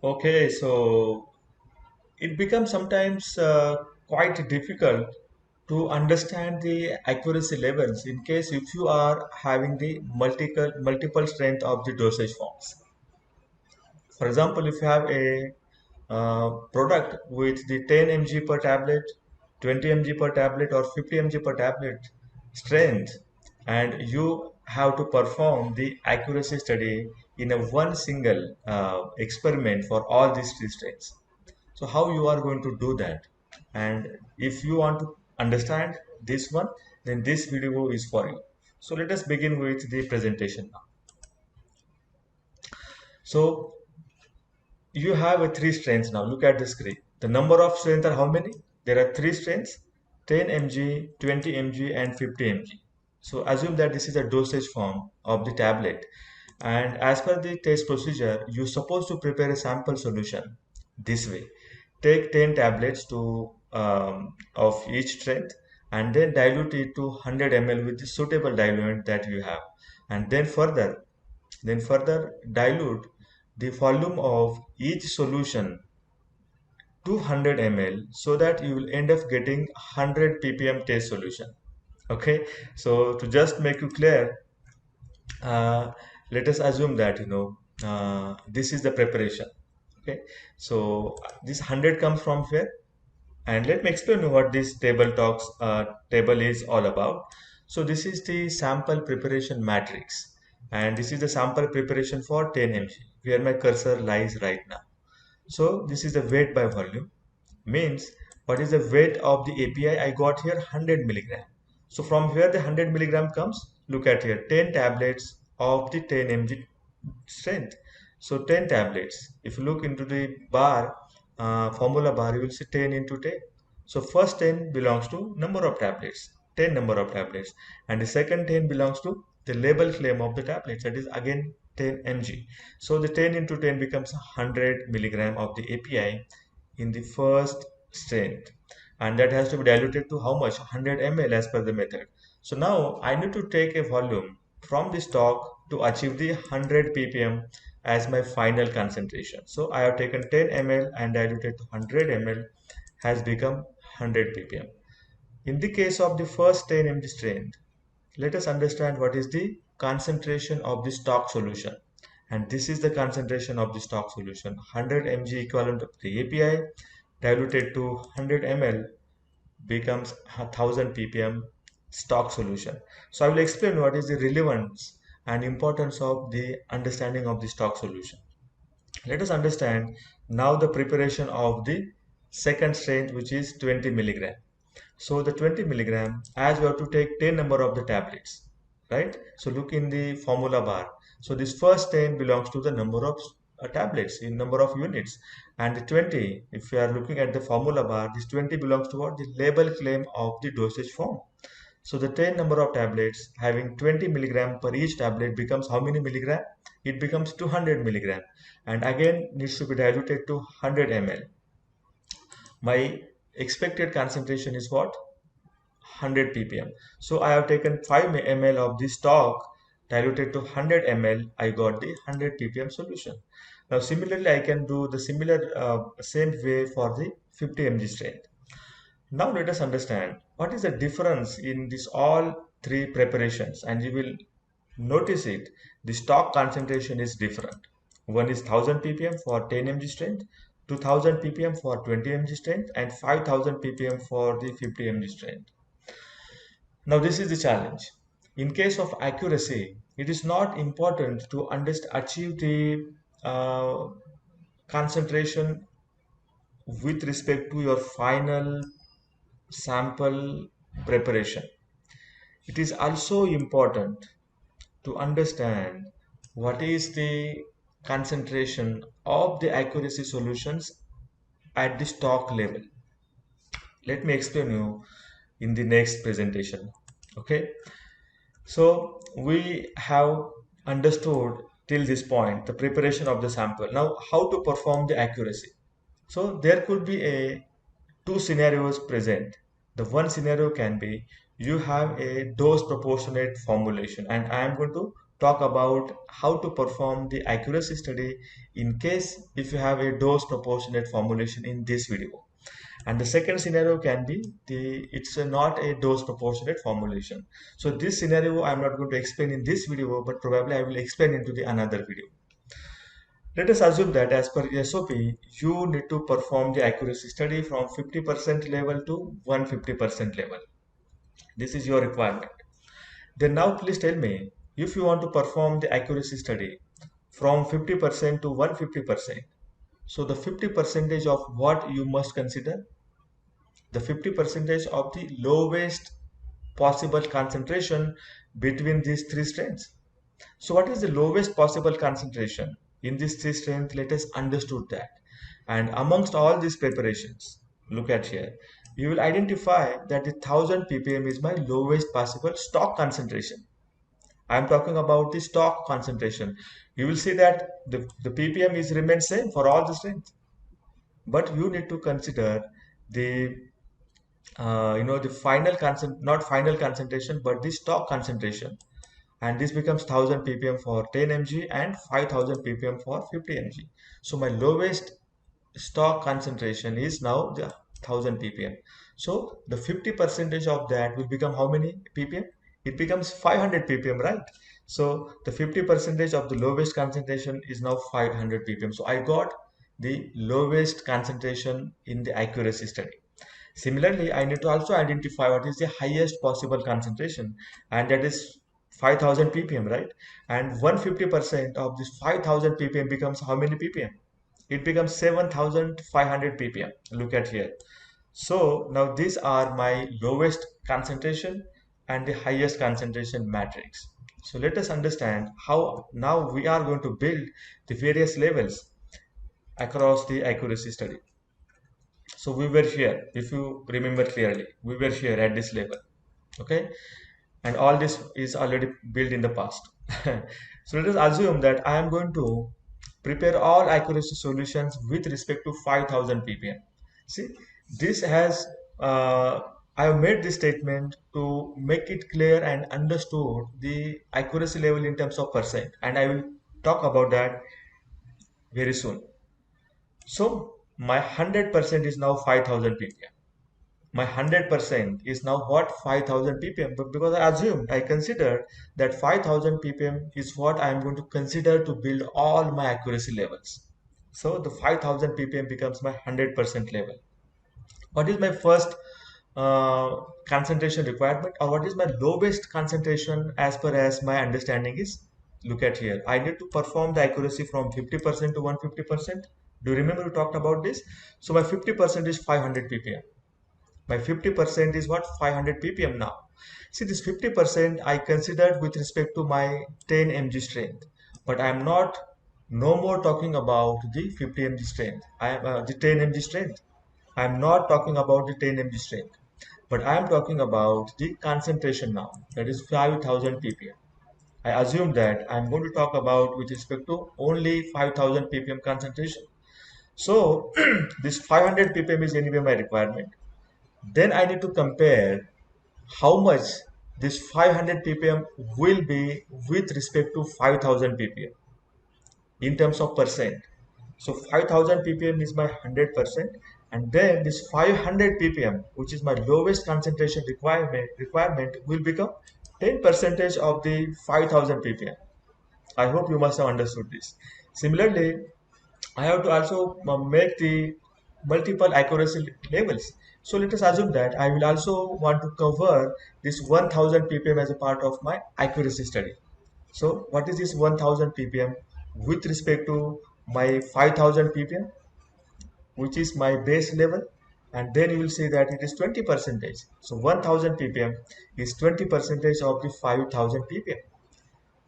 Okay, so it becomes sometimes quite difficult to understand the accuracy levels in case if you are having the multiple strength of the dosage forms. For example, if you have a product with the 10 mg per tablet, 20 mg per tablet, or 50 mg per tablet strength, and you have to perform the accuracy study in a one single experiment for all these three strengths. So how you are going to do that? And if you want to understand this one, then this video is for you. So let us begin with the presentation now. So you have a three strengths now. Look at the screen. The number of strengths are how many? There are three strengths: 10 mg, 20 mg, and 50 mg. So assume that this is a dosage form of the tablet. And as per the test procedure, you're supposed to prepare a sample solution this way. Take 10 tablets of each strength and then dilute it to 100 ml with the suitable diluent that you have. And then further dilute the volume of each solution to 100 ml so that you will end up getting 100 ppm test solution. Okay, so to just make you clear, uh, let us assume that this is the preparation. Okay, so this 100 comes from where? And let me explain you what this table is all about. So this is the sample preparation matrix, and this is the sample preparation for 10 mg, where my cursor lies right now. So this is the weight by volume, means what is the weight of the API I got here? 100 milligram. So from where the 100 milligram comes? Look at here, 10 tablets of the 10 mg strength. So 10 tablets. If you look into the formula bar, you will see 10 into 10. So first 10 belongs to number of tablets, 10 number of tablets, and the second 10 belongs to the label claim of the tablets, that is again 10 mg. So the 10 into 10 becomes 100 milligram of the API in the first strength, and that has to be diluted to how much? 100 ml as per the method. So now I need to take a volume from the stock to achieve the 100 ppm as my final concentration. So I have taken 10 ml and diluted to 100 ml, has become 100 ppm. In the case of the first 10 mg strength, let us understand what is the concentration of the stock solution. And this is the concentration of the stock solution: 100 mg equivalent of the API diluted to 100 ml becomes 1000 ppm stock solution. So I will explain what is the relevance and importance of the understanding of the stock solution. Let us understand now the preparation of the second strength, which is 20 milligram. So the 20 milligram, as we have to take 10 number of the tablets, right? So look in the formula bar. So this first 10 belongs to the number of tablets in number of units, and the 20, if you are looking at the formula bar, this 20 belongs to what? The label claim of the dosage form. So the 10 number of tablets having 20 milligram per each tablet becomes how many milligram? It becomes 200 milligram, and again needs to be diluted to 100 ml. My expected concentration is what? 100 ppm. So I have taken 5 ml of this stock, diluted to 100 ml. I got the 100 ppm solution. Now similarly, I can do the same way for the 50 mg strength. Now let us understand what is the difference in this all three preparations, and you will notice it. The stock concentration is different. One is 1000 ppm for 10 mg strength, 2000 ppm for 20 mg strength, and 5000 ppm for the 50 mg strength. Now this is the challenge. In case of accuracy, it is not important to achieve the uh, concentration with respect to your final sample preparation. It is also important to understand what is the concentration of the accuracy solutions at the stock level. Let me explain you in the next presentation. Okay, so we have understood till this point the preparation of the sample. Now how to perform the accuracy? So there could be a two scenarios present. The one scenario can be you have a dose proportionate formulation, and I am going to talk about how to perform the accuracy study in case if you have a dose proportionate formulation in this video. And the second scenario can be it's not a dose proportionate formulation. So this scenario I'm not going to explain in this video, but probably I will explain into the another video. Let us assume that as per SOP, you need to perform the accuracy study from 50% level to 150% level. This is your requirement. Then now please tell me, if you want to perform the accuracy study from 50% to 150%, so the 50 percentage of what you must consider? The 50 percentage of the lowest possible concentration between these three strains. So what is the lowest possible concentration in these three strains? Let us understood that. And amongst all these preparations, look at here, you will identify that the 1000 ppm is my lowest possible stock concentration. I am talking about the stock concentration. You will see that the ppm is remains same for all the strains, but you need to consider the the final not final concentration, but the stock concentration, and this becomes 1000 ppm for 10 mg and 5000 ppm for 50 mg. So my lowest stock concentration is now the 1000 ppm. So the 50 percentage of that will become how many ppm? It becomes 500 ppm, right? So the 50 percentage of the lowest concentration is now 500 ppm. So I got the lowest concentration in the accuracy study. Similarly, I need to also identify what is the highest possible concentration, and that is 5000 ppm, right? And 150% of this 5000 ppm becomes how many ppm? It becomes 7500 ppm. Look at here. So now these are my lowest concentration and the highest concentration matrix. So let us understand how now we are going to build the various levels across the accuracy study. So we were here, if you remember clearly, we were here at this level, okay? And all this is already built in the past. So let us assume that I am going to prepare all accuracy solutions with respect to 5000 ppm. See, this has, I have made this statement to make it clear and understood the accuracy level in terms of percent, and I will talk about that very soon. So my 100% is now 5000 ppm. My 100% is now what? 5000 ppm. But because I assumed, I considered that 5000 ppm is what I am going to consider to build all my accuracy levels. So the 5000 ppm becomes my 100% level. What is my first concentration requirement, or what is my lowest concentration as per as my understanding is? Look at here. I need to perform the accuracy from 50% to 150%. Do you remember we talked about this? So my 50% is 500 ppm. My 50% is what? 500 ppm now. See, this 50% I considered with respect to my 10 mg strength, but I am not no more talking about the 50 mg strength. I am the 10 mg strength. I am not talking about the 10 mg strength, but I am talking about the concentration now. That is 5000 ppm. I assume that I am going to talk about with respect to only 5000 ppm concentration. So this 500 ppm is anyway my requirement. Then I need to compare how much this 500 ppm will be with respect to 5000 ppm in terms of percent. So 5000 ppm is my 100%, and then this 500 ppm, which is my lowest concentration requirement will become 10 percentage of the 5000 ppm. I hope you must have understood this. Similarly, I have to also make the multiple accuracy levels. So let us assume that I will also want to cover this 1000 ppm as a part of my accuracy study. So what is this 1000 ppm with respect to my 5000 ppm, which is my base level, and then you will see that it is 20 percentage. So 1000 ppm is 20 percentage of the 5000 ppm.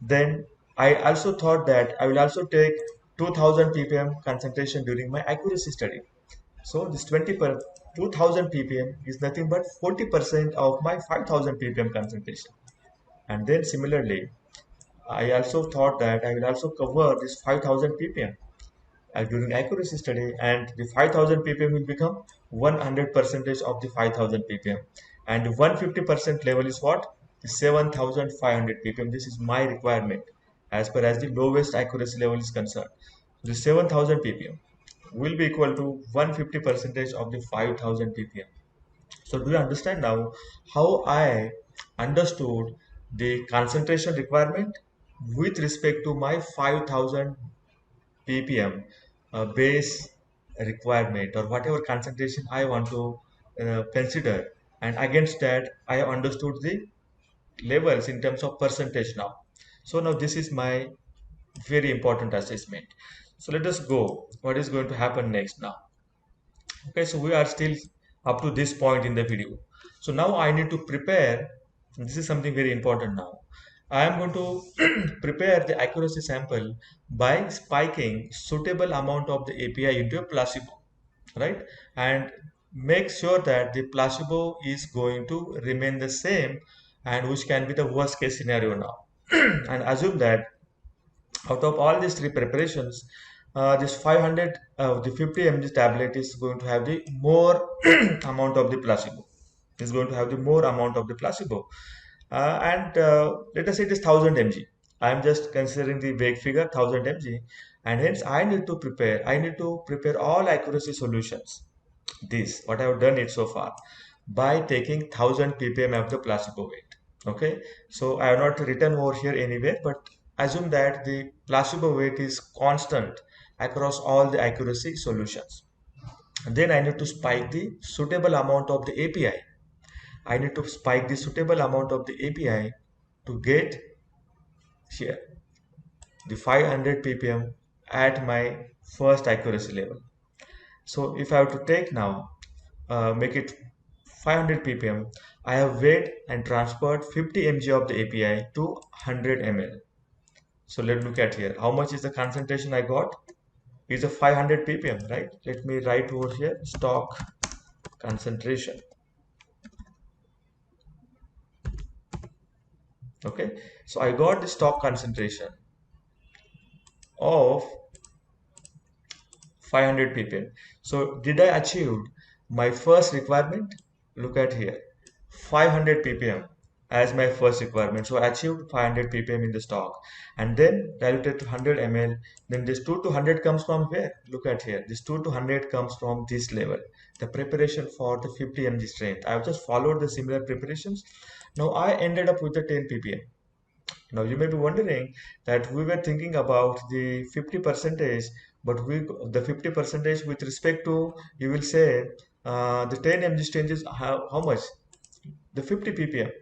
Then I also thought that I will also take 2000 ppm concentration during my accuracy study. So this 2000 ppm is nothing but 40% of my 5000 ppm concentration. And then similarly, I also thought that I will also cover this 5000 ppm during accuracy study, and the 5000 ppm will become 100 percentage of the 5000 ppm, and 150% level is what? The 7500 ppm. This is my requirement. as per as the lowest accuracy level is concerned. The 7000 ppm will be equal to 150 percentage of the 5000 ppm. So do you understand now how I understood the concentration requirement with respect to my 5000 ppm base requirement, or whatever concentration I want to consider, and against that I have understood the levels in terms of percentage now. So now this is my very important assessment. So let us go. What is going to happen next now? Okay, so we are still up to this point in the video. So now I need to prepare. This is something very important now. I am going to prepare the accuracy sample by spiking suitable amount of the API into a placebo, right? And make sure that the placebo is going to remain the same, and which can be the worst case scenario now. And assume that out of all these three preparations, this 500, the 50 mg tablet is going to have the more amount of the placebo. Is going to have the more amount of the placebo. And let us say it is 1000 mg. I am just considering the vague figure 1000 mg, and hence I need to prepare all accuracy solutions. This, what I have done it so far, by taking 1000 ppm of the placebo weight. Okay, so I have not written over here anywhere, but assume that the placebo weight is constant across all the accuracy solutions. And then I need to spike the suitable amount of the API. I need to spike the suitable amount of the API to get here the 500 ppm at my first accuracy level. So if I have to take now, make it 500 ppm, I have weighed and transferred 50 mg of the API to 100 ml. So let's look at here. How much is the concentration I got? It's a 500 ppm, right? Let me write over here stock concentration. Okay, so I got the stock concentration of 500 ppm. So did I achieve my first requirement? Look at here, 500 ppm as my first requirement. So I achieved 500 ppm in the stock, and then diluted to 100 ml. Then this 2 to 100 comes from where? Look at here. This 2 to 100 comes from this level, the preparation for the 50 mg strength. I have just followed the similar preparations. Now I ended up with the 10 ppm. Now you may be wondering that we were thinking about the 50 percentage, but the 50 percentage with respect to, you will say, the 10 mg strength is how much? The 50 ppm,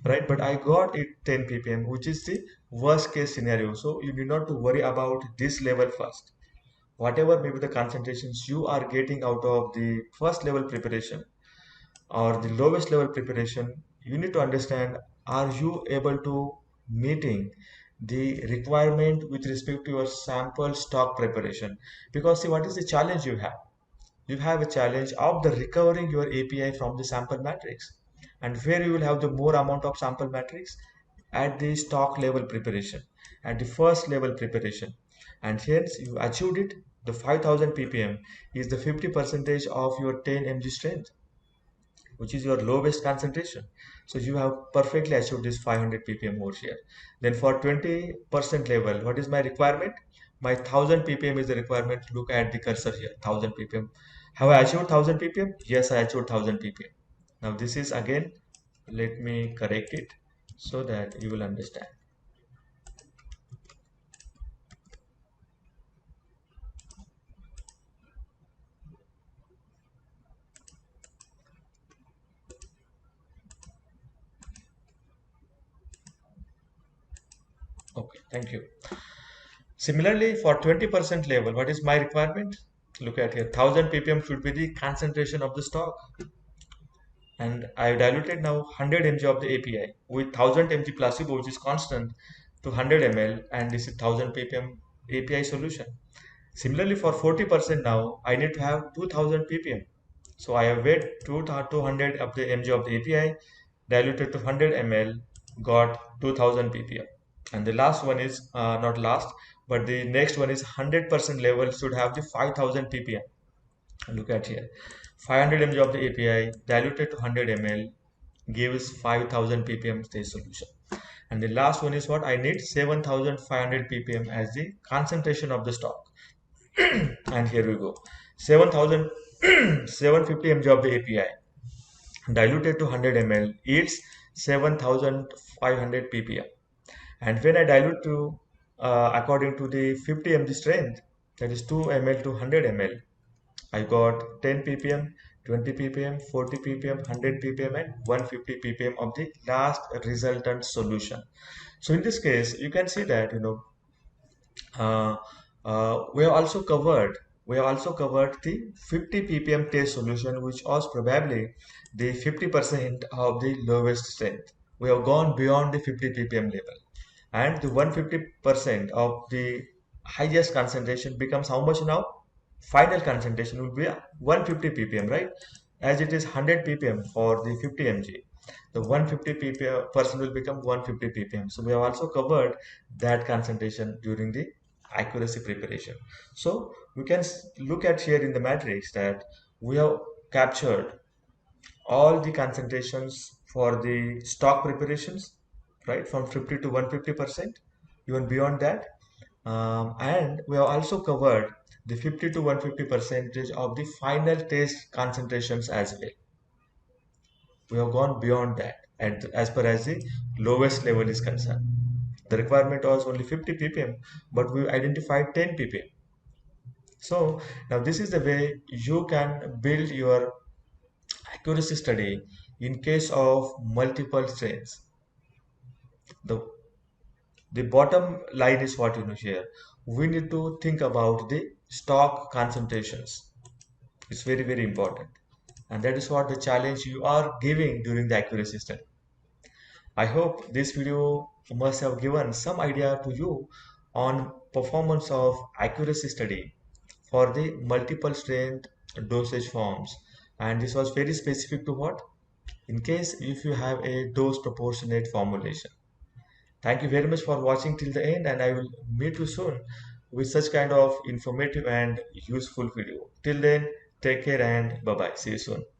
right? But I got it 10 ppm, which is the worst case scenario. So you need not to worry about this level first. Whatever may be the concentrations you are getting out of the first level preparation or the lowest level preparation, you need to understand, are you able to meeting the requirement with respect to your sample stock preparation? Because see, what is the challenge you have? You have a challenge of the recovering your API from the sample matrix, and where you will have the more amount of sample matrix at the stock level preparation, at the first level preparation, and hence you achieved it. The 5000 ppm is the 50 percentage of your 10 mg strength, which is your lowest concentration. So you have perfectly achieved this 500 ppm over here. Then for 20% level, what is my requirement? My 1000 ppm is the requirement. Look at the cursor here, 1000 ppm. Have I achieved 1000 ppm? Yes, I achieved 1000 ppm. Now this is again, let me correct it so that you will understand. Okay, thank you. Similarly, for 20% level, what is my requirement? Look at here, 1000 ppm should be the concentration of the stock, and I diluted now 100 mg of the API with 1000 mg placebo, which is constant, to 100 ml, and this is 1000 ppm API solution. Similarly, for 40% now, I need to have 2000 ppm. So I have weighed 200 of the mg of the API, diluted to 100 ml, got 2000 ppm. And the last one is not last, but the next one is 100% level should have the 5000 ppm. Look at here, 500 mg of the API diluted to 100 ml gives 5000 ppm stage solution. And the last one is what? I need 7500 ppm as the concentration of the stock. And here we go. 7000 750 mg of the API diluted to 100 ml yields 7500 ppm. And when I dilute to according to the 50 mg strength, that is 2 ml to 100 ml, I got 10 ppm, 20 ppm, 40 ppm, 100 ppm, and 150 ppm of the last resultant solution. So in this case, you can see that uh, we have also covered the 50 ppm test solution, which was probably the 50% of the lowest strength. We have gone beyond the 50 ppm level, and the 150% of the highest concentration becomes how much now? Final concentration will be 150 ppm, right? As it is 100 ppm for the 50 mg, the 150 ppm person will become 150 ppm. So we have also covered that concentration during the accuracy preparation. So we can look at here in the matrix that we have captured all the concentrations for the stock preparations, right, from 50 to 150%, even beyond that. And we have also covered the 50 to 150 percentage of the final test concentrations as well. We have gone beyond that, and as far as the lowest level is concerned, the requirement was only 50 ppm, but we identified 10 ppm. So now this is the way you can build your accuracy study in case of multiple strains. The the bottom line is what here. We need to think about the stock concentrations. It's very, very important. And that is what the challenge you are giving during the accuracy study. I hope this video must have given some idea to you on performance of accuracy study for the multiple strength dosage forms. And this was very specific to what? In case if you have a dose proportionate formulation. Thank you very much for watching till the end, and I will meet you soon with such kind of informative and useful video. Till then, take care and bye bye. See you soon.